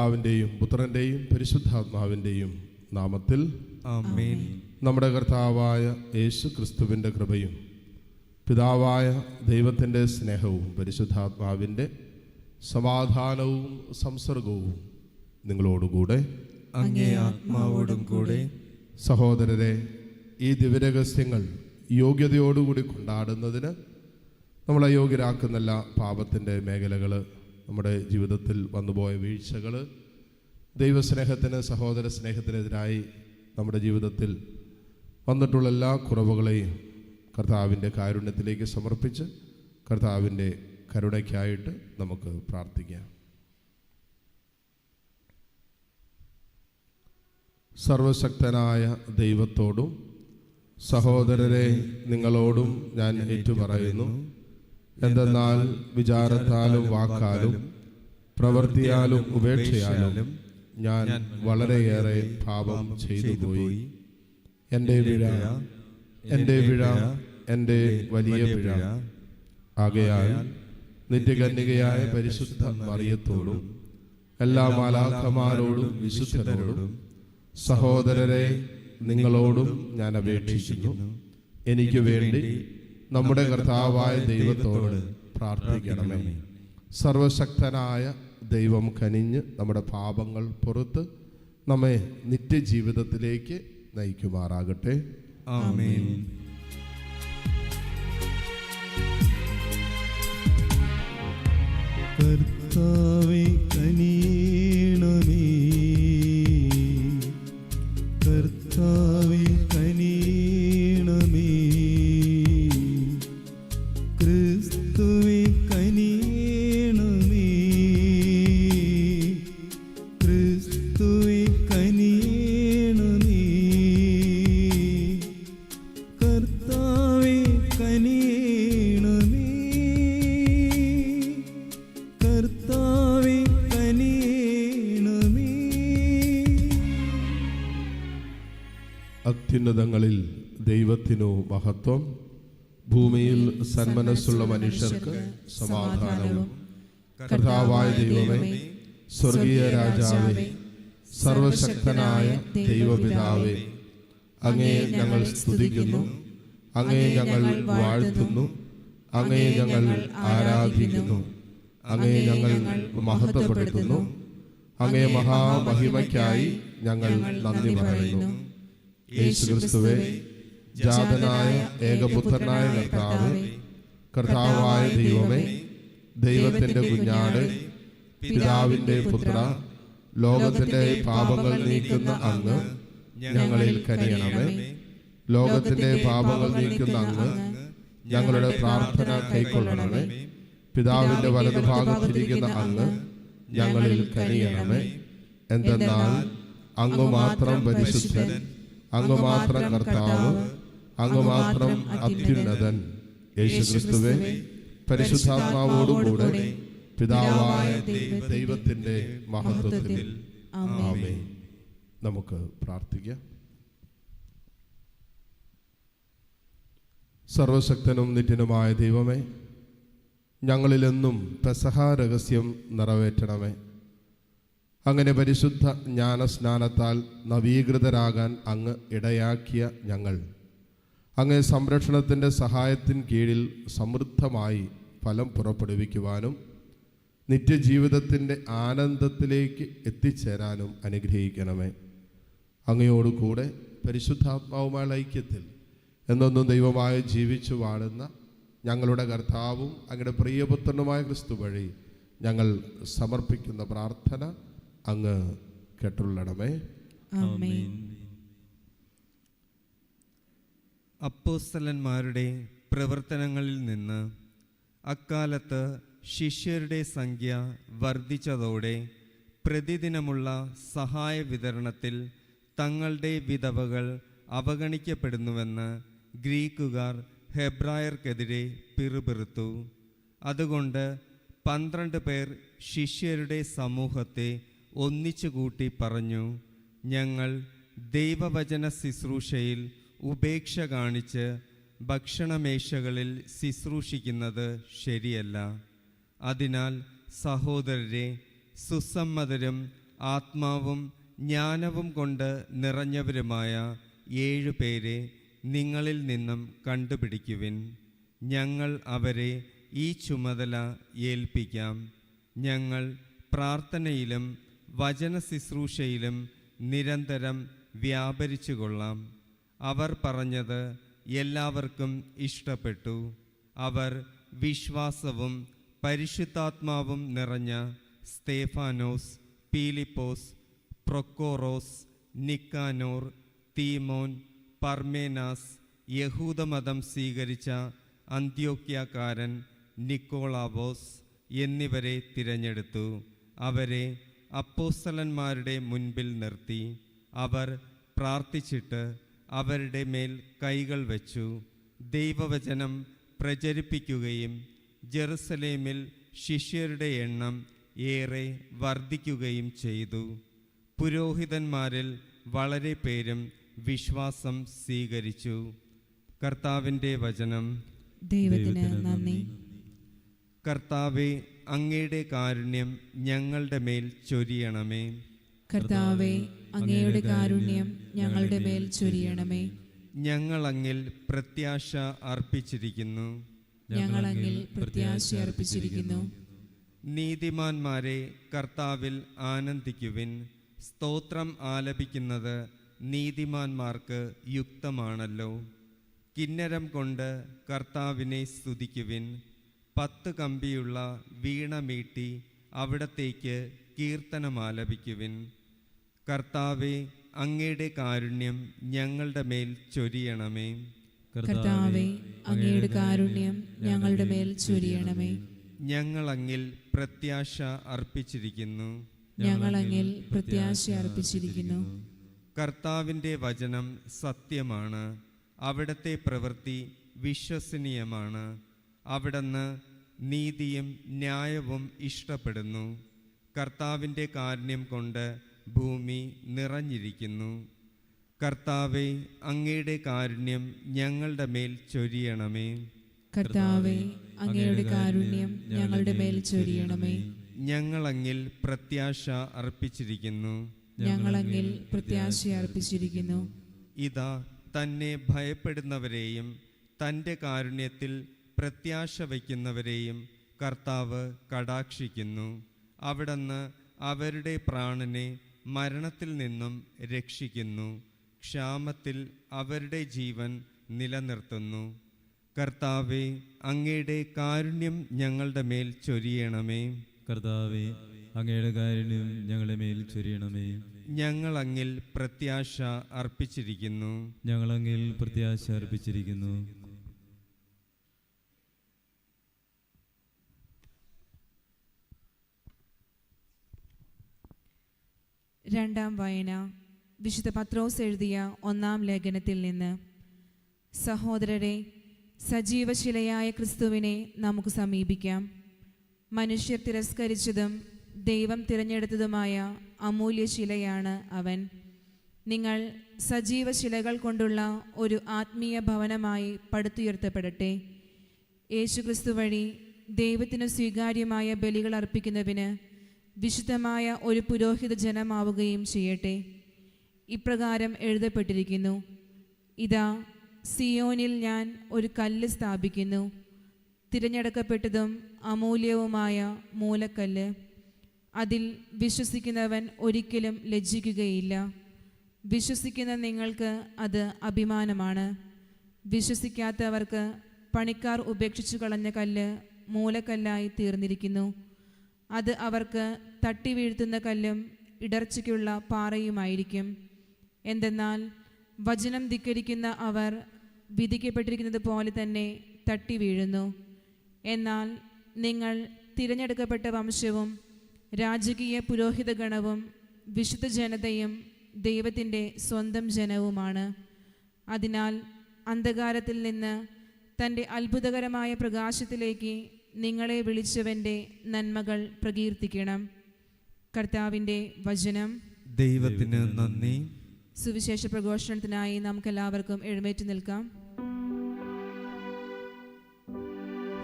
പിതാവിൻ്റെയും പുത്രൻ്റെയും പരിശുദ്ധാത്മാവിൻ്റെയും നാമത്തിൽ ആമേൻ. നമ്മുടെ കർത്താവായ യേശു ക്രിസ്തുവിൻ്റെ കൃപയും പിതാവായ ദൈവത്തിൻ്റെ സ്നേഹവും പരിശുദ്ധാത്മാവിൻ്റെ സമാധാനവും സംസർഗവും നിങ്ങളോടുകൂടെ അങ്ങേ ആത്മാവോടും കൂടെ. സഹോദരരെ, ഈ ദിവ്യരഹസ്യങ്ങൾ യോഗ്യതയോടുകൂടി കൊണ്ടാടുന്നതിന് നമ്മളെ യോഗ്യരാക്കുന്ന എല്ലാ പാപത്തിൻ്റെ മേഖലകൾ, നമ്മുടെ ജീവിതത്തിൽ വന്നുപോയ വീഴ്ചകൾ, ദൈവസ്നേഹത്തിന് സഹോദര സ്നേഹത്തിനെതിരായി നമ്മുടെ ജീവിതത്തിൽ വന്നിട്ടുള്ള എല്ലാ കുറവുകളെയും കർത്താവിൻ്റെ കാരുണ്യത്തിലേക്ക് സമർപ്പിച്ച് കർത്താവിൻ്റെ കരുണയ്ക്കായിട്ട് നമുക്ക് പ്രാർത്ഥിക്കാം. സർവശക്തനായ ദൈവത്തോടും സഹോദരരെ നിങ്ങളോടും ഞാൻ ഏറ്റുപറയുന്നു. എന്തെന്നാൽ വിചാരത്താലും വാക്കാലും പ്രവൃത്തിയാലും ഉപേക്ഷയാലും ഞാൻ വളരെയേറെ പാപം ചെയ്തുപോയി. എൻ്റെ പിഴ, എൻ്റെ പിഴ, എൻ്റെ വലിയ പിഴ. ആകയാൽ നിത്യകന്യകയായ പരിശുദ്ധ മറിയത്തോടും എല്ലാ മാലാഖമാരോടും വിശുദ്ധരോടും സഹോദരരെ നിങ്ങളോടും ഞാൻ അപേക്ഷിക്കുന്നു, എനിക്ക് വേണ്ടി നമ്മുടെ കർത്താവായ ദൈവത്തോട് പ്രാർത്ഥിക്കണമേ. സർവശക്തനായ ദൈവം കനിഞ്ഞ് നമ്മുടെ പാപങ്ങൾ പുറത്ത് നമ്മെ നിത്യജീവിതത്തിലേക്ക് നയിക്കുമാറാകട്ടെ. ആമേൻ. കർത്താവേ കനിയണമേ, കർത്താവേ കനിയണമേ, ക്രിസ്തുവേ കനിയണമേ, ക്രിസ്തുവേ കനിയണമേ, കർത്താവേ കനിയണമേ, കർത്താവേ കനിയണമേ. അത്യുന്നതങ്ങളിൽ ദൈവത്തിനു മഹത്വം, ഭൂമിയിൽ സന്മനസ്സുള്ള മനുഷ്യർക്ക് സമാധാനവും. കർത്താവായ ദൈവമേ, സ്വർഗീയ രാജാവേ, സർവശക്തനായ ദൈവപിതാവേ, അങ്ങയെ ഞങ്ങൾ സ്തുതിക്കുന്നു, അങ്ങയെ ഞങ്ങൾ വാഴ്ത്തുന്നു, അങ്ങയെ ഞങ്ങൾ ആരാധിക്കുന്നു, അങ്ങയെ ഞങ്ങൾ മഹത്വപ്പെടുത്തുന്നു. അങ്ങയെ മഹാമഹിമയ്ക്കായി ഞങ്ങൾ നന്ദി പറയുന്നു. യേശുക്രിസ്തുവേ, ജാതനായ ഏകപുത്രനായ കർത്താവേ, കർത്താവായ ദൈവമേ, ദൈവത്തിൻ്റെ കുഞ്ഞാട്, പിതാവിൻ്റെ പുത്ര, ലോകത്തിൻ്റെ പാപങ്ങൾ നീക്കുന്ന അങ്ങ് ഞങ്ങളിൽ കനിയണമേ. ലോകത്തിൻ്റെ പാപങ്ങൾ നീക്കുന്ന അങ്ങ് ഞങ്ങളുടെ പ്രാർത്ഥന കൈക്കൊള്ളണമേ. പിതാവിൻ്റെ വലതുഭാഗത്തിരിക്കുന്ന അങ്ങ് ഞങ്ങളിൽ കനിയണമേ. എന്തെന്നാൽ അങ്ങ് മാത്രം പരിശുദ്ധൻ, അങ്ങ് മാത്രം കർത്താവ്, അങ്ങ് മാത്രം അത്യുന്നതൻ. യേശുക്രിസ്തുവേ, പരിശുദ്ധാത്മാവോടുകൂടെ പിതാവായ ദൈവത്തിൻ്റെ മഹത്വത്തിൽ ആമേൻ. നമുക്ക് പ്രാർത്ഥിക്കാം. സർവശക്തനും നിത്യനുമായ ദൈവമേ, ഞങ്ങളിലെന്നും പെസഹ രഹസ്യം നിറവേറ്റണമേ. അങ്ങനെ പരിശുദ്ധ ജ്ഞാനസ്നാനത്താൽ നവീകൃതരാകാൻ അങ്ങ് ഇടയാക്കിയ ഞങ്ങൾ അങ്ങേ സംരക്ഷണത്തിൻ്റെ സഹായത്തിൻ കീഴിൽ സമൃദ്ധമായി ഫലം പുറപ്പെടുവിക്കുവാനും നിത്യജീവിതത്തിൻ്റെ ആനന്ദത്തിലേക്ക് എത്തിച്ചേരാനും അനുഗ്രഹിക്കണമേ. അങ്ങയോട് കൂടെ പരിശുദ്ധാത്മാവുമായുള്ള ഐക്യത്തിൽ എന്നൊന്നും ദൈവമായി ജീവിച്ചു വാഴുന്ന ഞങ്ങളുടെ കർത്താവും അങ്ങയുടെ പ്രിയപുത്രനുമായ ക്രിസ്തു വഴി ഞങ്ങൾ സമർപ്പിക്കുന്ന പ്രാർത്ഥന അങ്ങ് കേട്ടുള്ളണമേ. ആമേൻ. അപ്പോസ്തലന്മാരുടെ പ്രവർത്തനങ്ങളിൽ നിന്ന് അക്കാലത്ത് ശിഷ്യരുടെ സംഖ്യ വർദ്ധിച്ചതോടെ പ്രതിദിനമുള്ള സഹായ വിതരണത്തിൽ തങ്ങളുടെ വിധവകൾ അവഗണിക്കപ്പെടുന്നുവെന്ന് ഗ്രീക്കുകാർ ഹെബ്രായർക്കെതിരെ പിറുപിറുത്തു. അതുകൊണ്ട് 12 പേർ ശിഷ്യരുടെ സമൂഹത്തെ ഒന്നിച്ചുകൂട്ടി പറഞ്ഞു, ഞങ്ങൾ ദൈവവചന ശുശ്രൂഷയിൽ ഉപേക്ഷ കാണിച്ച് ഭക്ഷണമേശകളിൽ ശുശ്രൂഷിക്കുന്നത് ശരിയല്ല. അതിനാൽ സഹോദരരെ, സുസമ്മതരും ആത്മാവും ജ്ഞാനവും കൊണ്ട് നിറഞ്ഞവരുമായ 7 പേരെ നിങ്ങളിൽ നിന്നും കണ്ടുപിടിക്കുവിൻ. ഞങ്ങൾ അവരെ ഈ ചുമതല ഏൽപ്പിക്കാം. ഞങ്ങൾ പ്രാർത്ഥനയിലും വചന ശുശ്രൂഷയിലും നിരന്തരം വ്യാപരിച്ചു കൊള്ളാം. അവർ പറഞ്ഞത് എല്ലാവർക്കും ഇഷ്ടപ്പെട്ടു. അവർ വിശ്വാസവും പരിശുദ്ധാത്മാവും നിറഞ്ഞ സ്തേഫാനോസ്, പീലിപ്പോസ്, പ്രൊക്കോറോസ്, നിക്കാനോർ, തീമോൻ, പർമേനാസ്, യഹൂദമതം സ്വീകരിച്ച അന്ത്യോക്യക്കാരൻ നിക്കോളാവോസ് എന്നിവരെ തിരഞ്ഞെടുത്തു. അവരെ അപ്പോസ്തലന്മാരുടെ മുൻപിൽ നിർത്തി. അവർ പ്രാർത്ഥിച്ചിട്ട് അവരുടെ മേൽ കൈകൾ വച്ചു. ദൈവവചനം പ്രചരിപ്പിക്കുകയും ജെറുസലേമിൽ ശിഷ്യരുടെ എണ്ണം ഏറെ വർദ്ധിക്കുകയും ചെയ്തു. പുരോഹിതന്മാരിൽ വളരെ പേരും വിശ്വാസം സ്വീകരിച്ചു. കർത്താവിൻ്റെ വചനം. ദൈവത്തിന് നന്ദി. കർത്താവെ, അങ്ങയുടെ കാരുണ്യം ഞങ്ങളുടെ മേൽ ചൊരിയണമേ. കർത്താവെ, അങ്ങയുടെ കാരുണ്യം ഞങ്ങളുടെ മേൽ ചൊരിയണമേ. ഞങ്ങൾ അങ്ങിൽ പ്രത്യാശ അർപ്പിച്ചിരിക്കുന്നു. ഞങ്ങൾ അങ്ങിൽ പ്രത്യാശ അർപ്പിച്ചിരിക്കുന്നു. നീതിമാന്മാരെ കർത്താവിൽ ആനന്ദിക്കുവിൻ. സ്തോത്രം ആലപിക്കുന്നത് നീതിമാന്മാർക്ക് യുക്തമാണല്ലോ. കിന്നരം കൊണ്ട് കർത്താവിനെ സ്തുതിക്കുവിൻ. 10 കമ്പിയുള്ള വീണ മീട്ടി അവിടത്തേക്ക് കീർത്തനമാലപിക്കുവിൻ. കർത്താവെ, അങ്ങയുടെ കാരുണ്യം ഞങ്ങളുടെ മേൽ ചൊരിയണമേ. കർത്താവെ, അങ്ങയുടെ കാരുണ്യം ഞങ്ങളുടെ മേൽ ചൊരിയണമേ. ഞങ്ങൾ അങ്ങിൽ പ്രത്യാശ അർപ്പിച്ചിരിക്കുന്നു. ഞങ്ങൾ അങ്ങിൽ പ്രത്യാശ അർപ്പിച്ചിരിക്കുന്നു. കർത്താവിൻ്റെ വചനം സത്യമാണ്. അവിടുത്തെ പ്രവൃത്തി വിശ്വസനീയമാണ്. അവിടുന്ന് നീതിയും ന്യായവും ഇഷ്ടപ്പെടുന്നു. കർത്താവിൻ്റെ കാരുണ്യം കൊണ്ട് ഭൂമി നിറഞ്ഞിരിക്കുന്നു. കർത്താവെ, അങ്ങയുടെ കാരുണ്യം ഞങ്ങളുടെ മേൽ ചൊരിയണമേ. കർത്താവെ, അങ്ങയുടെ കാരുണ്യം ഞങ്ങളുടെ മേൽ ചൊരിയണമേ. ഞങ്ങൾ അങ്ങിൽ പ്രത്യാശ അർപ്പിച്ചിരിക്കുന്നു. ഞങ്ങൾ അങ്ങിൽ പ്രത്യാശ അർപ്പിച്ചിരിക്കുന്നു. ഇതാ, തന്നെ ഭയപ്പെടുന്നവരെയും തൻ്റെ കാരുണ്യത്തിൽ പ്രത്യാശ വയ്ക്കുന്നവരെയും കർത്താവ് കടാക്ഷിക്കുന്നു. അവിടുന്ന് അവരുടെ പ്രാണനെ മരണത്തിൽ നിന്നും രക്ഷിക്കുന്നു. ക്ഷാമത്തിൽ അവരുടെ ജീവൻ നിലനിർത്തുന്നു. കർത്താവെ, അങ്ങയുടെ കാരുണ്യം ഞങ്ങളുടെ മേൽ ചൊരിയണമേ. കർത്താവെ, അങ്ങയുടെ കാരുണ്യം ഞങ്ങളുടെ മേൽ ചൊരിയണമേ. ഞങ്ങൾ അങ്ങിൽ പ്രത്യാശ അർപ്പിച്ചിരിക്കുന്നു. ഞങ്ങൾ അങ്ങിൽ പ്രത്യാശ അർപ്പിച്ചിരിക്കുന്നു. രണ്ടാം വായന. വിശുദ്ധ പത്രോസ് എഴുതിയ 1-ാം ലേഖനത്തിൽ നിന്ന്. സഹോദരരെ, സജീവശിലയായ ക്രിസ്തുവിനെ നമുക്ക് സമീപിക്കാം. മനുഷ്യർ തിരസ്കരിച്ചതും ദൈവം തിരഞ്ഞെടുത്തതുമായ അമൂല്യശിലയാണ് അവൻ. നിങ്ങൾ സജീവശിലകൾ കൊണ്ടുള്ള ഒരു ആത്മീയ ഭവനമായി പടുത്തുയർത്തപ്പെടട്ടെ. യേശുക്രിസ്തു വഴി ദൈവത്തിന് സ്വീകാര്യമായ ബലികൾ അർപ്പിക്കുന്നതിന് വിശുദ്ധമായ ഒരു പുരോഹിത ജനമാവുകയും ചെയ്യട്ടെ. ഇപ്രകാരം എഴുതപ്പെട്ടിരിക്കുന്നു: ഇതാ, സിയോനിൽ ഞാൻ ഒരു കല്ല് സ്ഥാപിക്കുന്നു, തിരഞ്ഞെടുക്കപ്പെട്ടതും അമൂല്യവുമായ മൂലക്കല്ല്. അതിൽ വിശ്വസിക്കുന്നവൻ ഒരിക്കലും ലജ്ജിക്കുകയില്ല. വിശ്വസിക്കുന്ന നിങ്ങൾക്ക് അത് അഭിമാനമാണ്. വിശ്വസിക്കാത്തവർക്ക് പണിക്കാർ ഉപേക്ഷിച്ചു കളഞ്ഞ കല്ല് മൂലക്കല്ലായി തീർന്നിരിക്കുന്നു. അത് അവർക്ക് തട്ടി വീഴ്ത്തുന്ന കല്ലും ഇടർച്ചയ്ക്കുള്ള പാറയുമായിരിക്കും. എന്തെന്നാൽ വചനം ധിക്കരിക്കുന്ന അവർ വിധിക്കപ്പെട്ടിരിക്കുന്നത് പോലെ തന്നെ തട്ടി വീഴുന്നു. എന്നാൽ നിങ്ങൾ തിരഞ്ഞെടുക്കപ്പെട്ട വംശവും രാജകീയ പുരോഹിതഗണവും വിശുദ്ധ ജനതയും ദൈവത്തിൻ്റെ സ്വന്തം ജനവുമാണ്. അതിനാൽ അന്ധകാരത്തിൽ നിന്ന് തൻ്റെ അത്ഭുതകരമായ പ്രകാശത്തിലേക്ക് നിങ്ങളെ വിളിച്ചവൻ്റെ നന്മകൾ പ്രകീർത്തിക്കണം. കർത്താവിൻ്റെ വചനം. ദൈവത്തിന് നന്ദി. സുവിശേഷ പ്രഘോഷണത്തിനായി നമുക്കെല്ലാവർക്കും എഴുന്നേറ്റ് നിൽക്കാം.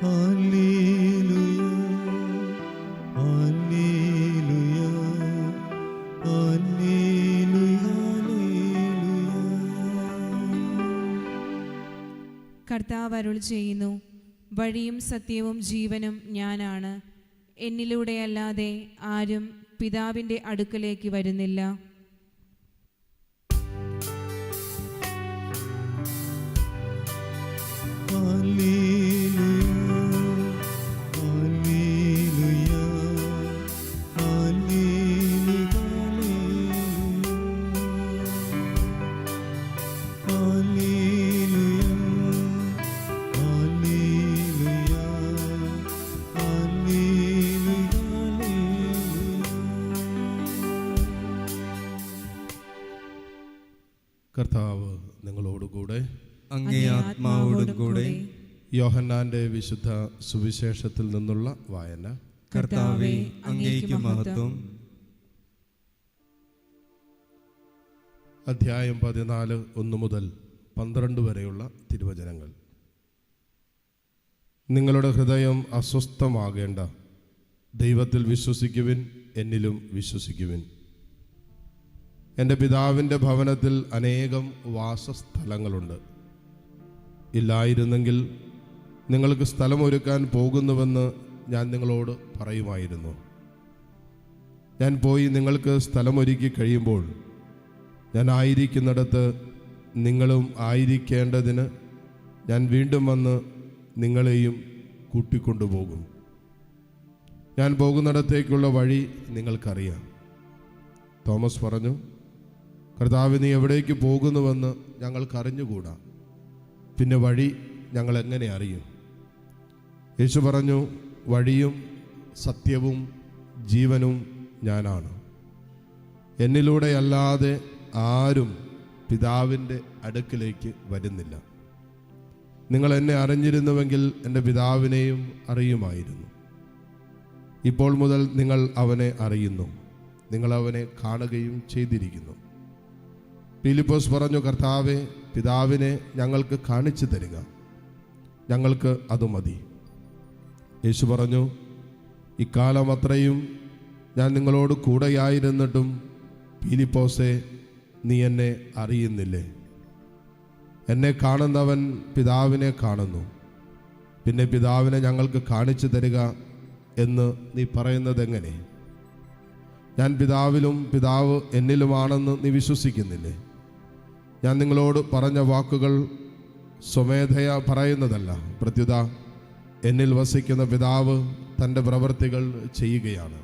ഹല്ലേലൂയ, ഹല്ലേലൂയ, കർത്താവ് അരുൾ ചെയ്യുന്നു, വഴിയും സത്യവും ജീവനും ഞാനാണ്. എന്നിലൂടെയല്ലാതെ ആരും പിതാവിൻ്റെ അടുക്കലേക്ക് വരുന്നില്ല. കർത്താവ് നിങ്ങളോടുകൂടെ, അങ്ങേ ആത്മാവോടും കൂടെ. യോഹന്നാന്റെ വിശുദ്ധ സുവിശേഷത്തിൽ നിന്നുള്ള വായന. കർത്താവേ, അങ്ങേക്ക് മഹത്വം. അധ്യായം 14 1 മുതൽ 12 വരെയുള്ള തിരുവചനങ്ങൾ. നിങ്ങളുടെ ഹൃദയം അസ്വസ്ഥമാകേണ്ട. ദൈവത്തിൽ വിശ്വസിക്കുവിൻ, എന്നിലും വിശ്വസിക്കുവിൻ. എൻ്റെ പിതാവിൻ്റെ ഭവനത്തിൽ അനേകം വാസസ്ഥലങ്ങളുണ്ട്. ഇല്ലായിരുന്നെങ്കിൽ നിങ്ങൾക്ക് സ്ഥലമൊരുക്കാൻ പോകുന്നുവെന്ന് ഞാൻ നിങ്ങളോട് പറയുമായിരുന്നു. ഞാൻ പോയി നിങ്ങൾക്ക് സ്ഥലമൊരുക്കി കഴിയുമ്പോൾ ഞാൻ ആയിരിക്കുന്നിടത്ത് നിങ്ങളും ആയിരിക്കേണ്ടതിന് ഞാൻ വീണ്ടും വന്ന് നിങ്ങളെയും കൂട്ടിക്കൊണ്ടുപോകും. ഞാൻ പോകുന്നിടത്തേക്കുള്ള വഴി നിങ്ങൾക്കറിയാം. തോമസ് പറഞ്ഞു, കർത്താവ്, നീ എവിടേക്ക് പോകുന്നുവെന്ന് ഞങ്ങൾക്കറിഞ്ഞുകൂടാ, പിന്നെ വഴി ഞങ്ങൾ എങ്ങനെ അറിയും? യേശു പറഞ്ഞു, വഴിയും സത്യവും ജീവനും ഞാനാണ്. എന്നിലൂടെയല്ലാതെ ആരും പിതാവിൻ്റെ അടുക്കിലേക്ക് വരുന്നില്ല. നിങ്ങൾ എന്നെ അറിഞ്ഞിരുന്നുവെങ്കിൽ എൻ്റെ പിതാവിനെയും അറിയുമായിരുന്നു. ഇപ്പോൾ മുതൽ നിങ്ങൾ അവനെ അറിയുന്നു, നിങ്ങൾ അവനെ കാണുകയും ചെയ്തിരിക്കുന്നു. ഫിലിപ്പോസ് പറഞ്ഞു, കർത്താവേ, പിതാവിനെ ഞങ്ങൾക്ക് കാണിച്ചു തരിക, ഞങ്ങൾക്ക് അത് മതി. യേശു പറഞ്ഞു, ഇക്കാലം അത്രയും ഞാൻ നിങ്ങളോട് കൂടെയായിരുന്നിട്ടും ഫിലിപ്പോസേ, നീ എന്നെ അറിയുന്നില്ലേ? എന്നെ കാണുന്നവൻ പിതാവിനെ കാണുന്നു. പിന്നെ പിതാവിനെ ഞങ്ങൾക്ക് കാണിച്ചു തരിക എന്ന് നീ പറയുന്നത് എങ്ങനെ? ഞാൻ പിതാവിലും പിതാവ് എന്നിലുമാണെന്ന് നീ വിശ്വസിക്കുന്നില്ലേ? ഞാൻ നിങ്ങളോട് പറഞ്ഞ വാക്കുകൾ സ്വമേധയാ പറയുന്നതല്ല, പ്രത്യുത എന്നിൽ വസിക്കുന്ന പിതാവ് തൻ്റെ പ്രവൃത്തികൾ ചെയ്യുകയാണ്.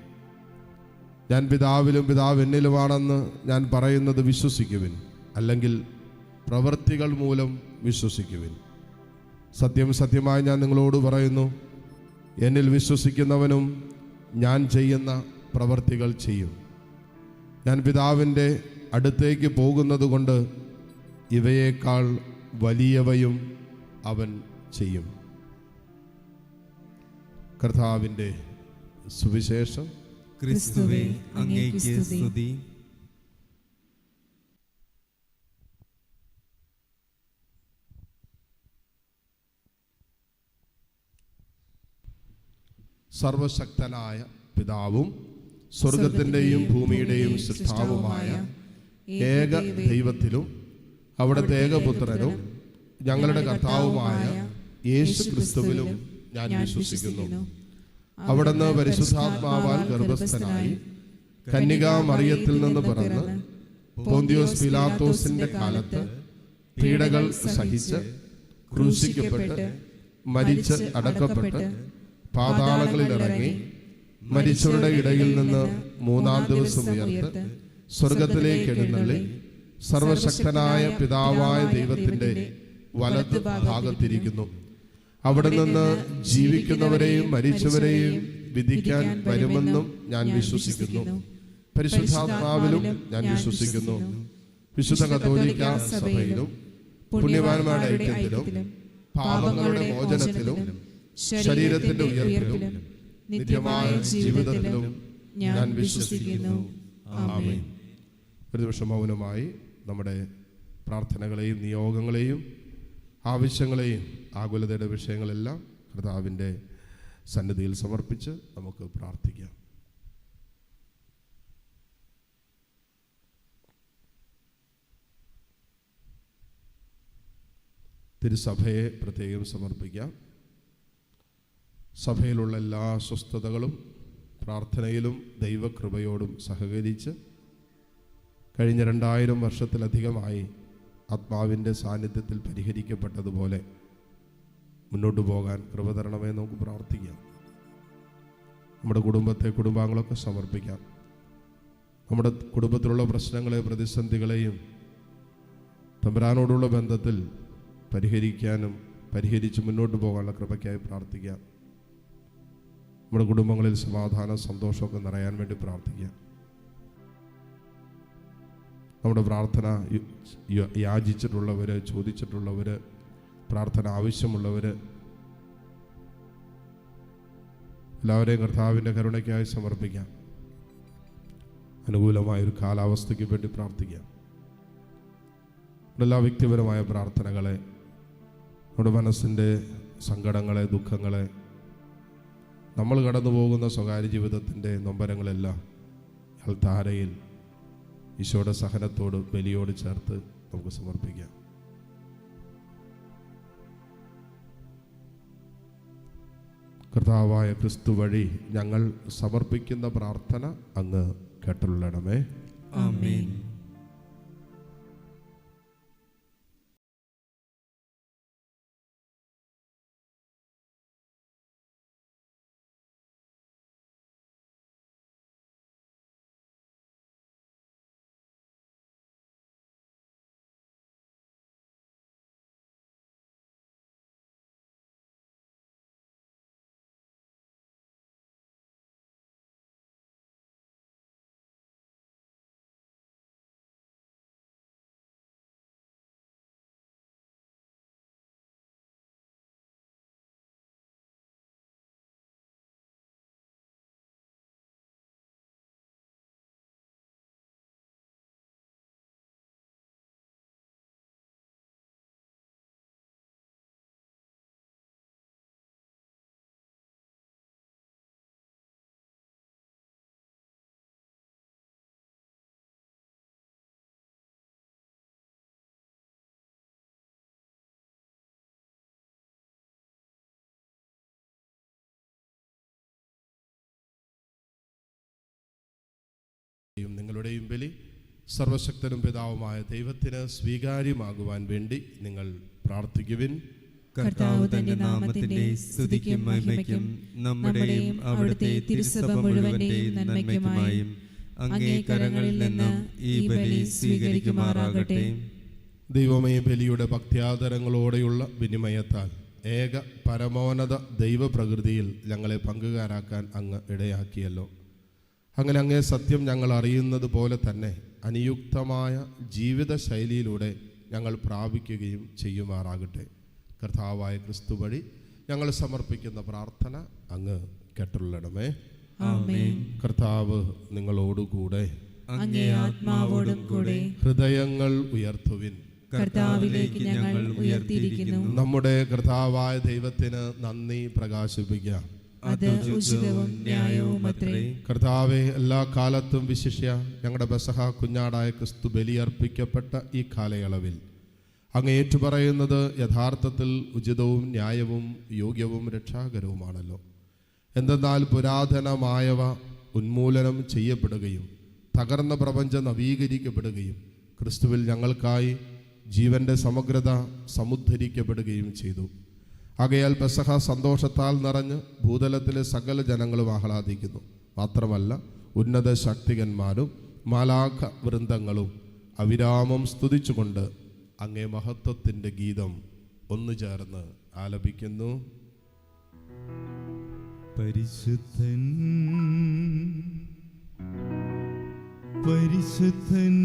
ഞാൻ പിതാവിലും പിതാവ് എന്നിലുമാണെന്ന് ഞാൻ പറയുന്നത് വിശ്വസിക്കുവിൻ, അല്ലെങ്കിൽ പ്രവൃത്തികൾ മൂലം വിശ്വസിക്കുവിൻ. സത്യം സത്യമായി ഞാൻ നിങ്ങളോട് പറയുന്നു, എന്നിൽ വിശ്വസിക്കുന്നവനും ഞാൻ ചെയ്യുന്ന പ്രവൃത്തികൾ ചെയ്യും. ഞാൻ പിതാവിൻ്റെ അടുത്തേക്ക് പോകുന്നത് കൊണ്ട് ഇവയേക്കാൾ വലിയവയും അവൻ ചെയ്യും. കർത്താവിൻ്റെ സുവിശേഷം. ക്രിസ്തുവേ, അങ്ങേക്ക് സ്തുതി. സർവശക്തനായ പിതാവും സ്വർഗത്തിൻ്റെയും ഭൂമിയുടെയും സൃഷ്ടാവുമായ ഏക ദൈവത്തിലും അവിടുത്തെ ഏകപുത്രനും ഞങ്ങളുടെ കർത്താവുമായ യേശു ക്രിസ്തുവിലും ഞാൻ വിശ്വസിക്കുന്നു. അവിടുന്ന് പരിശുദ്ധാത്മാവാൽ ഗർഭസ്ഥനായി കന്യകാ മറിയത്തിൽ നിന്ന് പിറന്ന് പോന്തിയോസ് പിലാത്തോസിന്റെ കാലത്ത് പീഡകൾ സഹിച്ച് ക്രൂശിക്കപ്പെട്ട് മരിച്ച് അടക്കപ്പെട്ട് പാതാളങ്ങളിൽ ഇറങ്ങി മരിച്ചവരുടെ ഇടയിൽ നിന്ന് 3-ാം ദിവസം ഉയർത്ത് സ്വർഗത്തിലേക്ക് എഴുന്നള്ളി സർവശക്തനായ പിതാവായ ദൈവത്തിന്റെ വലത് ഭാഗത്തിരിക്കുന്നു. അവിടെ നിന്ന് ജീവിക്കുന്നവരെയും മരിച്ചവരെയും വിധിക്കാൻ വരുമെന്നും ഞാൻ വിശ്വസിക്കുന്നു. പരിശുദ്ധാത്മാവിലും ഞാൻ വിശ്വസിക്കുന്നു. വിശുദ്ധ കത്തോലിക്ക സഭയിലും പുണ്യവാന്മാരുടെ ഐക്യത്തിലും പാപങ്ങളുടെ മോചനത്തിലും ശരീരത്തിന്റെ ഉയർപ്പിലും നിത്യമായ ജീവിതത്തിലും ഞാൻ വിശ്വസിക്കുന്നു. ആമേൻ. ഒരു നിമിഷം മൗനമായി നമ്മുടെ പ്രാർത്ഥനകളെയും നിയോഗങ്ങളെയും ആവശ്യങ്ങളെയും ആകുലതയുടെ വിഷയങ്ങളെല്ലാം കർത്താവിൻ്റെ സന്നിധിയിൽ സമർപ്പിച്ച് നമുക്ക് പ്രാർത്ഥിക്കാം. തിരുസഭയെ പ്രത്യേകം സമർപ്പിക്കാം. സഭയിലുള്ള എല്ലാ അസ്വസ്ഥതകളും പ്രാർത്ഥനയിലും ദൈവകൃപയോടും സഹകരിച്ച് കഴിഞ്ഞ 2000 വർഷത്തിലധികമായി ആത്മാവിൻ്റെ സാന്നിധ്യത്തിൽ പരിഹരിക്കപ്പെട്ടതുപോലെ മുന്നോട്ട് പോകാൻ കൃപ തരണമേ നമുക്ക് പ്രാർത്ഥിക്കാം. നമ്മുടെ കുടുംബാംഗങ്ങളൊക്കെ സമർപ്പിക്കാം. നമ്മുടെ കുടുംബത്തിലുള്ള പ്രശ്നങ്ങളെ, പ്രതിസന്ധികളെയും തമ്പുരാനോടുള്ള ബന്ധത്തിൽ പരിഹരിച്ച് മുന്നോട്ട് പോകാനുള്ള കൃപയ്ക്കായി പ്രാർത്ഥിക്കാം. നമ്മുടെ കുടുംബങ്ങളിൽ സമാധാനം, സന്തോഷമൊക്കെ നിറയാൻ വേണ്ടി പ്രാർത്ഥിക്കാം. നമ്മുടെ പ്രാർത്ഥന യാചിച്ചിട്ടുള്ളവർ, ചോദിച്ചിട്ടുള്ളവർ, പ്രാർത്ഥന ആവശ്യമുള്ളവർ എല്ലാവരെയും കർത്താവിൻ്റെ കരുണയ്ക്കായി സമർപ്പിക്കാം. അനുകൂലമായൊരു കാലാവസ്ഥയ്ക്ക് വേണ്ടി പ്രാർത്ഥിക്കാം. എല്ലാ വ്യക്തിപരമായ പ്രാർത്ഥനകളെ, നമ്മുടെ മനസ്സിൻ്റെ സങ്കടങ്ങളെ, ദുഃഖങ്ങളെ, നമ്മൾ കടന്നു പോകുന്ന സ്വകാര്യ ജീവിതത്തിൻ്റെ നൊമ്പരങ്ങളെല്ലാം അൾത്താരയിൽ ഈശോയുടെ സഹനത്തോട്, ബലിയോട് ചേർത്ത് നമുക്ക് സമർപ്പിക്കാം. കർത്താവായ ക്രിസ്തു വഴി ഞങ്ങൾ സമർപ്പിക്കുന്ന പ്രാർത്ഥന അങ്ങ് കേട്ടുള്ളണമേ. ആമേൻ. നിങ്ങളുടെയും ബലി സർവശക്തനും പിതാവുമായ ദൈവത്തിന് സ്വീകാര്യമാകുവാൻ വേണ്ടി നിങ്ങൾ പ്രാർത്ഥിക്കുവിൻ. കർത്താവ് തന്റെ നാമത്തിന്റെ സ്തുതിക്കും മഹിമയ്ക്കും നമ്മുടെയും അവിടുത്തെ തിരുസഭ മുഴുവന്റെയും നന്മയ്ക്കുമായും അങ്ങേ കരങ്ങളിൽ നിന്ന് ഈ ബലി സ്വീകരിക്കുമാറാകട്ടെ. ദൈവമേ, ബലിയുടെ ഭക്ത്യാദരങ്ങളോടെയുള്ള വിനിമയത്താൽ ഏക പരമോന്നത ദൈവപ്രകൃതിയിൽ ഞങ്ങളെ പങ്കുകാരാക്കാൻ അങ്ങ് ഇടയാക്കിയല്ലോ. അങ്ങനെ അങ്ങേ സത്യം ഞങ്ങൾ അറിയുന്നത് പോലെ തന്നെ അനുയുക്തമായ ജീവിതശൈലിയിലൂടെ ഞങ്ങൾ പ്രാപിക്കുകയും ചെയ്യുമാറാകട്ടെ. കർത്താവായ ക്രിസ്തു വഴി ഞങ്ങൾ സമർപ്പിക്കുന്ന പ്രാർത്ഥന അങ്ങ് കേട്ടുള്ളണമേ. ആമേൻ. കർത്താവ് നിങ്ങളോടുകൂടെ, അങ്ങേ ആത്മാവോടും കൂടെ. ഹൃദയങ്ങൾ ഉയർത്തുവിൻ. കർത്താവിലേക്ക് ഞങ്ങൾ ഉയർത്തിയിരിക്കുന്നു. നമ്മുടെ കർത്താവായ ദൈവത്തിന് നന്ദി പ്രകാശിപ്പിക്കാം. അത് ഉചിതവും ന്യായവുമത്രേ. കർത്താവെ, എല്ലാ കാലത്തും വിശിഷ്യ ഞങ്ങളുടെ പെസഹ കുഞ്ഞാടായ ക്രിസ്തു ബലിയർപ്പിക്കപ്പെട്ട ഈ കാലയളവിൽ അങ്ങ് ഏറ്റുപറയുന്നത് യഥാർത്ഥത്തിൽ ഉചിതവും ന്യായവും യോഗ്യവും രക്ഷാകരവുമാണല്ലോ. എന്തെന്നാൽ പുരാതനമായവ ഉന്മൂലനം ചെയ്യപ്പെടുകയും തകർന്ന പ്രപഞ്ചം നവീകരിക്കപ്പെടുകയും ക്രിസ്തുവിൽ ഞങ്ങൾക്കായി ജീവന്റെ സമഗ്രത സമുദ്ധരിക്കപ്പെടുകയും ചെയ്തു. ആകയാൽ പെസഹ സന്തോഷത്താൽ നിറഞ്ഞ് ഭൂതലത്തിലെ സകല ജനങ്ങളും ആഹ്ലാദിക്കുന്നു. മാത്രമല്ല, ഉന്നത ശക്തികന്മാരും മാലാഖ വൃന്ദങ്ങളും അവിരാമം സ്തുതിച്ചുകൊണ്ട് അങ്ങേ മഹത്വത്തിൻ്റെ ഗീതം ഒന്നു ചേർന്ന് ആലപിക്കുന്നു. പരിശുദ്ധൻ പരിശുദ്ധൻ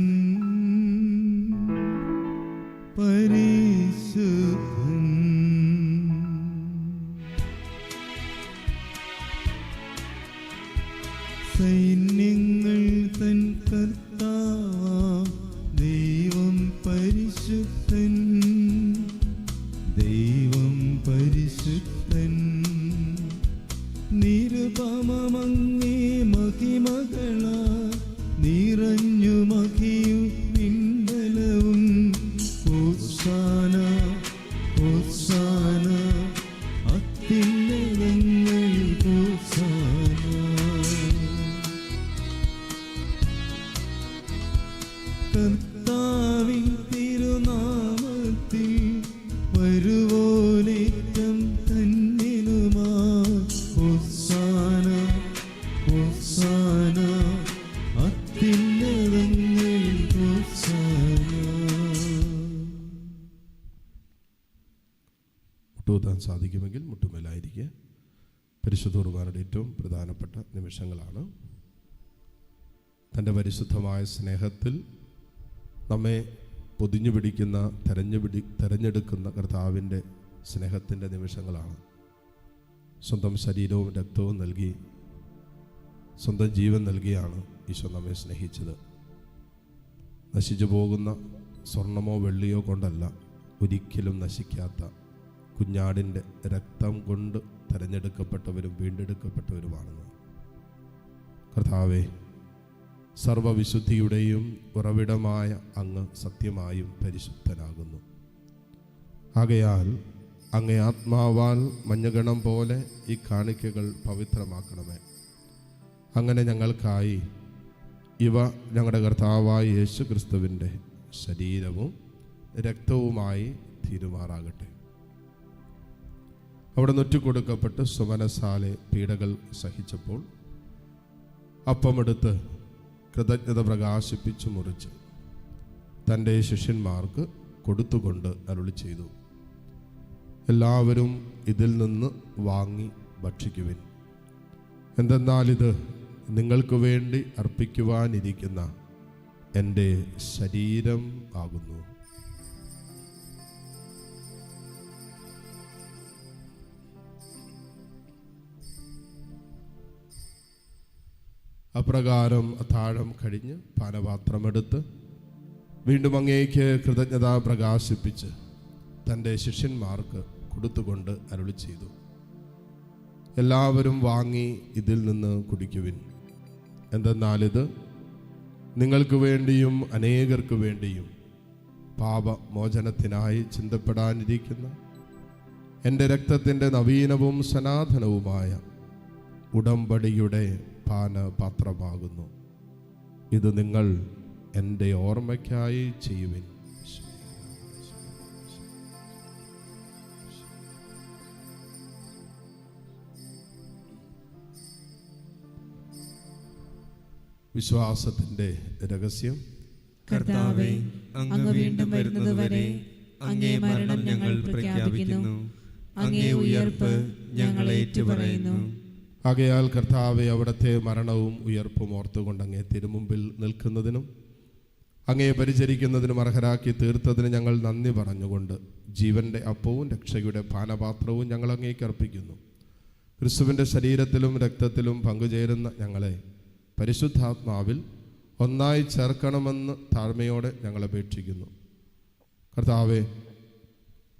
പരിശുദ്ധൻ സൈന്യങ്ങൾ തൻ കർത്താവാം ദൈവം പരിശുദ്ധൻ, ദൈവം പരിശുദ്ധൻ. നിരുപമങ്ങേ മഹിമകളാ നിറഞ്ഞു മഹിയും പിൻബലവും. ഹോസാന ഹോസാന കർത്താവിൻ തിരുനാമത്തിൽ വരുവോനേറ്റം ധന്യനുമാ. ഹോസാന ഹോസാന അത്യുന്നതങ്ങളിൽ ഹോസാന. മുട്ടുകുത്താൻ സാധിക്കുമെങ്കിൽ മുട്ടുമേലായിരിക്കുക. പരിശുദ്ധ കുർബാനയുടെ ഏറ്റവും പ്രധാനപ്പെട്ട നിമിഷങ്ങളാണ്. തൻ്റെ പരിശുദ്ധമായ സ്നേഹത്തിൽ നമ്മെ പൊതിഞ്ഞു പിടിക്കുന്ന തെരഞ്ഞെടുക്കുന്ന കർത്താവിൻ്റെ സ്നേഹത്തിൻ്റെ നിമിഷങ്ങളാണ്. സ്വന്തം ശരീരവും രക്തവും നൽകി സ്വന്തം ജീവൻ നൽകിയാണ് ഈശോ നമ്മെ സ്നേഹിച്ചത്. നശിച്ചു പോകുന്ന സ്വർണമോ വെള്ളിയോ കൊണ്ടല്ല, ഒരിക്കലും നശിക്കാത്ത കുഞ്ഞാടിൻ്റെ രക്തം കൊണ്ട് തെരഞ്ഞെടുക്കപ്പെട്ടവരും വീണ്ടെടുക്കപ്പെട്ടവരുമാണെന്ന്. കർത്താവേ, സർവവിശുദ്ധിയുടെയും ഉറവിടമായ അങ്ങ് സത്യമായും പരിശുദ്ധനാകുന്നു. ആകയാൽ അങ്ങേ ആത്മാവാൽ മഞ്ഞഗണം പോലെ ഈ കാണിക്കകൾ പവിത്രമാക്കണമേ. അങ്ങനെ ഞങ്ങൾക്കായി ഇവ ഞങ്ങളുടെ കർത്താവായ യേശു ക്രിസ്തുവിൻ്റെ ശരീരവും രക്തവുമായി തീരുമാറാകട്ടെ. അവിടെ നൊറ്റിക്കൊടുക്കപ്പെട്ട് സുമനസാലെ പീഡകൾ സഹിച്ചപ്പോൾ അപ്പമെടുത്ത് കൃതജ്ഞത പ്രകാശിപ്പിച്ചു മുറിച്ച് തൻ്റെ ശിഷ്യന്മാർക്ക് കൊടുത്തുകൊണ്ട് അരുളി ചെയ്തു, എല്ലാവരും ഇതിൽ നിന്ന് വാങ്ങി ഭക്ഷിക്കുവിൻ. എന്തെന്നാൽ ഇത് നിങ്ങൾക്ക് വേണ്ടി അർപ്പിക്കുവാനിരിക്കുന്ന എൻ്റെ ശരീരം ആകുന്നു. അപ്രകാരം അത്താഴം കഴിഞ്ഞ് പാനപാത്രമെടുത്ത് വീണ്ടും അങ്ങേക്ക് കൃതജ്ഞത പ്രകാശിപ്പിച്ച് തൻ്റെ ശിഷ്യന്മാർക്ക് കൊടുത്തുകൊണ്ട് അരുളി ചെയ്തു, എല്ലാവരും വാങ്ങി ഇതിൽ നിന്ന് കുടിക്കുവിൻ. എന്തെന്നാലിത് നിങ്ങൾക്ക് വേണ്ടിയും അനേകർക്ക് വേണ്ടിയും പാപമോചനത്തിനായി ചിന്തപ്പെടാനിരിക്കുന്ന എൻ്റെ രക്തത്തിൻ്റെ നവീനവും സനാതനവുമായ ഉടമ്പടിയുടെ പാനപാത്രമാകുന്നു. ഇത് നിങ്ങൾ എൻ്റെ ഓർമ്മയ്ക്കായി ചെയ്യുവിൻ. വിശ്വാസത്തിൻ്റെ രഹസ്യം. കർത്താവേ, അങ്ങ് വീണ്ടും വരുന്നതുവരെ അങ്ങേ മരണം ഞങ്ങൾ പ്രഖ്യാപിക്കുന്നു, അങ്ങേ ഉയർപ്പ് ഞങ്ങൾ ഏറ്റുപറയുന്നു. ആകയാൽ കർത്താവെ, അവിടുത്തെ മരണവും ഉയർപ്പും ഓർത്തുകൊണ്ട് അങ്ങേ തിരുമുമ്പിൽ നിൽക്കുന്നതിനും അങ്ങേ പരിചരിക്കുന്നതിനും അർഹരാക്കി തീർത്തതിന് ഞങ്ങൾ നന്ദി പറഞ്ഞുകൊണ്ട് ജീവൻ്റെ അപ്പവും രക്ഷയുടെ പാനപാത്രവും ഞങ്ങൾ അങ്ങേക്ക് അർപ്പിക്കുന്നു. ക്രിസ്തുവിൻ്റെ ശരീരത്തിലും രക്തത്തിലും പങ്കുചേരുന്ന ഞങ്ങളെ പരിശുദ്ധാത്മാവിൽ ഒന്നായി ചേർക്കണമെന്ന് താഴ്മയോടെ ഞങ്ങൾ അപേക്ഷിക്കുന്നു. കർത്താവെ,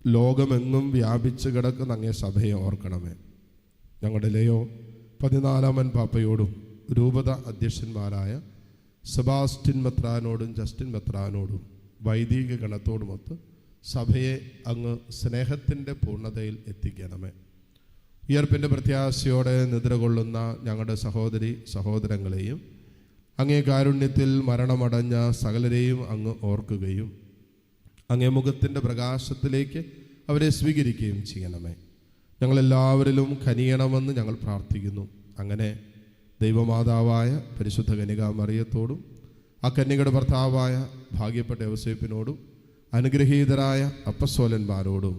ലോകമെങ്ങും വ്യാപിച്ചു കിടക്കുന്ന അങ്ങേ സഭയെ ഓർക്കണമേ. ഞങ്ങളുടെ ലേയോ 14 പാപ്പയോടും രൂപത അധ്യക്ഷന്മാരായ സെബാസ്റ്റ്യൻ മെത്രാനോടും ജസ്റ്റിൻ മെത്രാനോടും വൈദിക ഗണത്തോടുമൊത്ത് സഭയെ അങ്ങ് സ്നേഹത്തിൻ്റെ പൂർണ്ണതയിൽ എത്തിക്കണമേ. ഉയർപ്പിൻ്റെ പ്രത്യാശയോടെ നിദ്രകൊള്ളുന്ന ഞങ്ങളുടെ സഹോദരി സഹോദരങ്ങളെയും അങ്ങേ കാരുണ്യത്തിൽ മരണമടഞ്ഞ സകലരെയും അങ്ങ് ഓർക്കുകയും അങ്ങേ മുഖത്തിൻ്റെ പ്രകാശത്തിലേക്ക് അവരെ സ്വീകരിക്കുകയും ചെയ്യണമേ. ഞങ്ങളെല്ലാവരിലും കനിയണമെന്ന് ഞങ്ങൾ പ്രാർത്ഥിക്കുന്നു. അങ്ങനെ ദൈവമാതാവായ പരിശുദ്ധ കന്യകാമറിയത്തോടും ആ കന്യകയുടെ ഭർത്താവായ ഭാഗ്യപ്പെട്ട യോസേപ്പിനോടും അനുഗ്രഹീതരായ അപ്പസ്തോലന്മാരോടും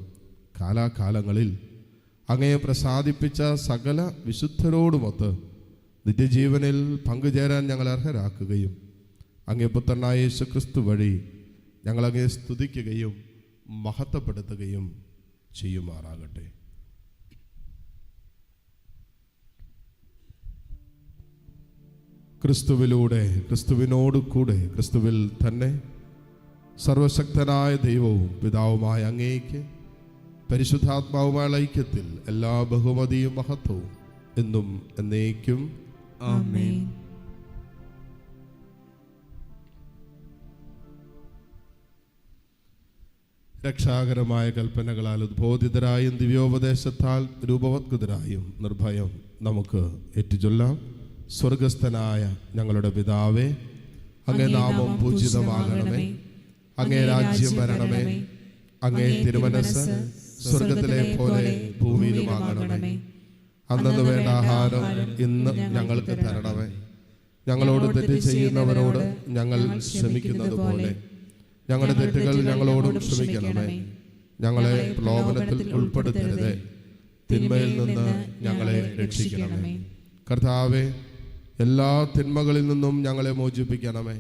കാലാകാലങ്ങളിൽ അങ്ങയെ പ്രസാദിപ്പിച്ച സകല വിശുദ്ധരോടുമൊത്ത് നിത്യജീവനിൽ പങ്കുചേരാൻ ഞങ്ങൾ അർഹരാക്കുകയും അങ്ങേ പുത്രനായ യേശു ക്രിസ്തു വഴി ഞങ്ങളങ്ങയെ സ്തുതിക്കുകയും മഹത്വപ്പെടുത്തുകയും ചെയ്യുമാറാകട്ടെ. ക്രിസ്തുവിലൂടെ, ക്രിസ്തുവിനോട് കൂടെ, ക്രിസ്തുവിൽ തന്നെ സർവശക്തനായ ദൈവവും പിതാവുമായ അങ്ങേക്ക് പരിശുദ്ധാത്മാവുമായ ഐക്യത്തിൽ എല്ലാ ബഹുമതിയും മഹത്വവും എന്നും എന്നേക്കും ആമേൻ. രക്ഷാകരമായ കൽപ്പനകളാൽ ഉദ്ബോധിതരായും ദിവ്യോപദേശത്താൽ രൂപവത്കൃതരായും നിർഭയം നമുക്ക് ഏറ്റുചൊല്ലാം. സ്വർഗസ്ഥനായ ഞങ്ങളുടെ പിതാവേ, അങ്ങേ നാമം പൂജിതമാകണമേ. അങ്ങേ രാജ്യം വരണമേ. അങ്ങേ തിരുമനസ് സ്വർഗത്തിലെ പോലെ ഭൂമിയിലുമാകണമേ. അന്നു വേണ്ട ആഹാരം ഇന്ന് ഞങ്ങൾക്ക് തരണമേ. ഞങ്ങളോട് തെറ്റ് ചെയ്യുന്നവരോട് ഞങ്ങൾ ക്ഷമിക്കുന്നത് പോലെ ഞങ്ങളുടെ തെറ്റുകൾ ഞങ്ങളോടും ക്ഷമിക്കണമേ. ഞങ്ങളെ പ്രലോഭനത്തിൽ ഉൾപ്പെടുത്തരുതേ, തിന്മയിൽ നിന്ന് ഞങ്ങളെ രക്ഷിക്കണമേ. കർത്താവേ, എല്ലാ തിന്മകളിൽ നിന്നും ഞങ്ങളെ മോചിപ്പിക്കണമേ.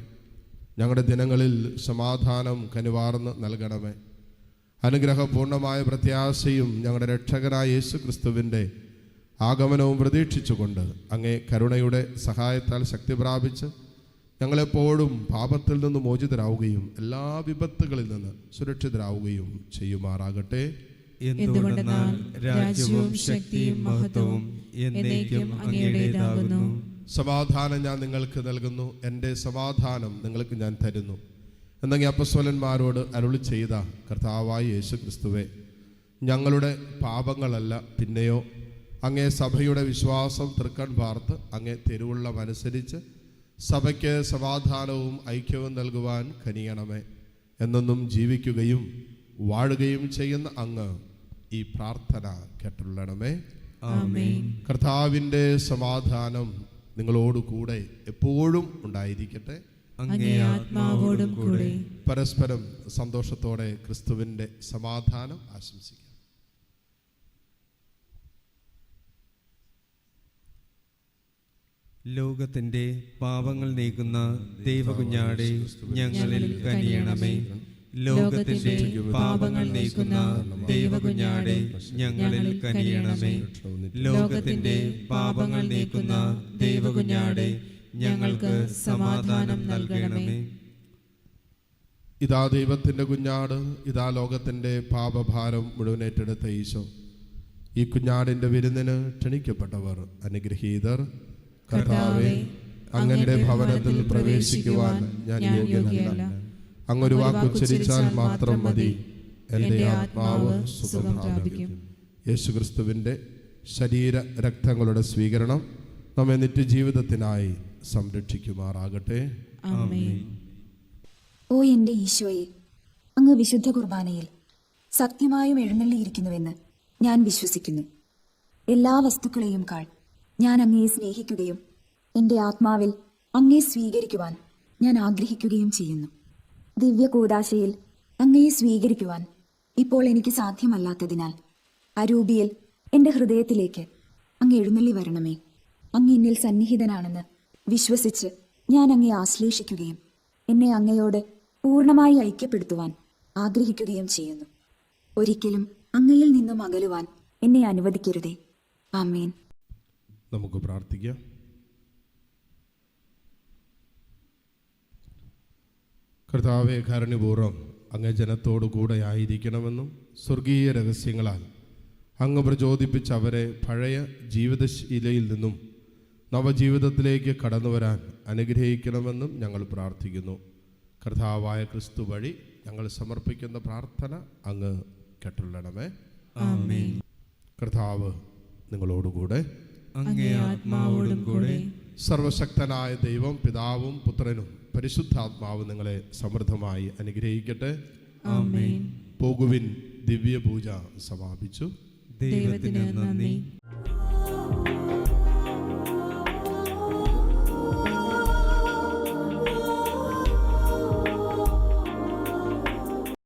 ഞങ്ങളുടെ ദിനങ്ങളിൽ സമാധാനം കനിവാർന്ന് നൽകണമേ. അനുഗ്രഹപൂർണമായ പ്രത്യാശയും ഞങ്ങളുടെ രക്ഷകനായ യേശു ക്രിസ്തുവിൻ്റെ ആഗമനവും പ്രതീക്ഷിച്ചുകൊണ്ട് അങ്ങേ കരുണയുടെ സഹായത്താൽ ശക്തി പ്രാപിച്ച് ഞങ്ങളെപ്പോഴും പാപത്തിൽ നിന്ന് മോചിതരാവുകയും എല്ലാ വിപത്തുകളിൽ നിന്ന് സുരക്ഷിതരാവുകയും ചെയ്യുമാറാകട്ടെ. എന്തുകൊണ്ടെന്നാൽ രാജ്യവും ശക്തിയും മഹത്വവും എന്നേക്കും അങ്ങയുടേതാകുന്നു. സമാധാനം ഞാൻ നിങ്ങൾക്ക് നൽകുന്നു, എൻ്റെ സമാധാനം നിങ്ങൾക്ക് ഞാൻ തരുന്നു എന്നങ്ങ് അപ്പസ്തലന്മാരോട് അരുളി ചെയ്ത കർത്താവായ യേശു ക്രിസ്തുവേ, ഞങ്ങളുടെ പാപങ്ങളല്ല പിന്നെയോ അങ്ങേ സഭയുടെ വിശ്വാസം തൃക്കൺ പാർത്ത് അങ്ങേ തിരുവുള്ളമനുസരിച്ച് സഭയ്ക്ക് സമാധാനവും ഐക്യവും നൽകുവാൻ കനിയണമേ. എന്നെന്നും ജീവിക്കുകയും വാഴുകയും ചെയ്യുന്ന അങ്ങ് ഈ പ്രാർത്ഥന കേട്ടുള്ളണമേ. ആമേൻ. കർത്താവിൻ്റെ സമാധാനം നിങ്ങളോട് കൂടെ എപ്പോഴും ഉണ്ടായിരിക്കട്ടെ. അങ്ങേ ആത്മാവോടും കൂടെ. പരസ്പരം സന്തോഷത്തോടെ ക്രിസ്തുവിൻ്റെ സമാധാനം ആശംസിക്കാം. ലോകത്തിന്റെ പാപങ്ങൾ നീക്കുന്ന ദൈവകുഞ്ഞാടെ ഞങ്ങളിൽ കനിയണമേ. ലോകത്തിന്റെ പാപങ്ങൾ നീക്കുന്ന ദൈവകുഞ്ഞാടെ ഞങ്ങളിൽ കനിയണമേ. ലോകത്തിന്റെ പാപങ്ങൾ നീക്കുന്ന ദൈവകുഞ്ഞാടെ ഞങ്ങൾക്ക് സമാധാനം നൽകണമേ. ഇതാ ദൈവത്തിൻ്റെ കുഞ്ഞാട്, ഇതാ ലോകത്തിൻ്റെ പാപഭാരം മുഴുവൻ ഏറ്റെടുത്ത ഈശോ. ഈ കുഞ്ഞാടിൻ്റെ വിരുന്നിന് ക്ഷണിക്കപ്പെട്ടവർ അനുഗ്രഹീതർ. കർത്താവേ, അങ്ങയുടെ ഭവനത്തിൽ പ്രവേശിക്കുവാൻ ഞാൻ യോഗ്യനല്ല. അങ്ങൊരു വാക്കുച്ചരിച്ചാൽ മാത്രം മതി, എൻ്റെ ആത്മാവ് സുഖം പ്രാപിക്കും. യേശുക്രിസ്തുവിൻ്റെ ശരീര രക്തങ്ങളുടെ സ്വീകരണം നമ്മെ നിത്യജീവിതത്തിനായി സംരക്ഷിക്കുമാറാകട്ടെ. ആമേൻ. ഓ എൻ്റെ ഈശോയെ, അങ്ങ് വിശുദ്ധ കുർബാനയിൽ സത്യമായും എഴുന്നള്ളിയിരിക്കുന്നുവെന്ന് ഞാൻ വിശ്വസിക്കുന്നു. എല്ലാ വസ്തുക്കളെയും കാൾ ഞാൻ അങ്ങയെ സ്നേഹിക്കുകയും എൻ്റെ ആത്മാവിൽ അങ്ങയെ സ്വീകരിക്കുവാൻ ഞാൻ ആഗ്രഹിക്കുകയും ചെയ്യുന്നു. ദിവ്യ കൂദാശയിൽ അങ്ങയെ സ്വീകരിക്കുവാൻ ഇപ്പോൾ എനിക്ക് സാധ്യമല്ലാത്തതിനാൽ അരൂപിയിൽ എൻ്റെ ഹൃദയത്തിലേക്ക് അങ്ങ് എഴുന്നള്ളി വരണമേ. അങ്ങ് എന്നിൽ സന്നിഹിതനാണെന്ന് വിശ്വസിച്ച് ഞാൻ അങ്ങയെ ആശ്ലേഷിക്കുകയും എന്നെ അങ്ങയോട് പൂർണ്ണമായി ഐക്യപ്പെടുത്തുവാൻ ആഗ്രഹിക്കുകയും ചെയ്യുന്നു. ഒരിക്കലും അങ്ങയിൽ നിന്നും അകലുവാൻ എന്നെ അനുവദിക്കരുതേ. ആമേൻ. നമുക്ക് പ്രാർത്ഥിക്കാം. കർത്താവേ, കാരുണ്യപൂർവ്വം അങ്ങ് ജനത്തോടു കൂടെ ആയിരിക്കണമെന്നും സ്വർഗീയ രഹസ്യങ്ങളാൽ അങ്ങ് പ്രചോദിപ്പിച്ച അവരെ പഴയ ജീവിതശീലയിൽ നിന്നും നവജീവിതത്തിലേക്ക് കടന്നു വരാൻ അനുഗ്രഹിക്കണമെന്നും ഞങ്ങൾ പ്രാർത്ഥിക്കുന്നു. കർത്താവായ ക്രിസ്തു വഴി ഞങ്ങൾ സമർപ്പിക്കുന്ന പ്രാർത്ഥന അങ്ങ് കേട്ടുള്ളണമേ. ആമേൻ. കർത്താവ് നിങ്ങളോടുകൂടെ. അങ്ങേ ആത്മാവോടും കൂടെ. സർവശക്തനായ ദൈവം പിതാവും പുത്രനും പരിശുദ്ധാത്മാവും നിങ്ങളെ സമൃദ്ധമായി അനുഗ്രഹിക്കട്ടെ. ആമേൻ. പോകുവിൻ, ദിവ്യപൂജ സമാപിച്ചു. ദൈവത്തിന് നന്ദി.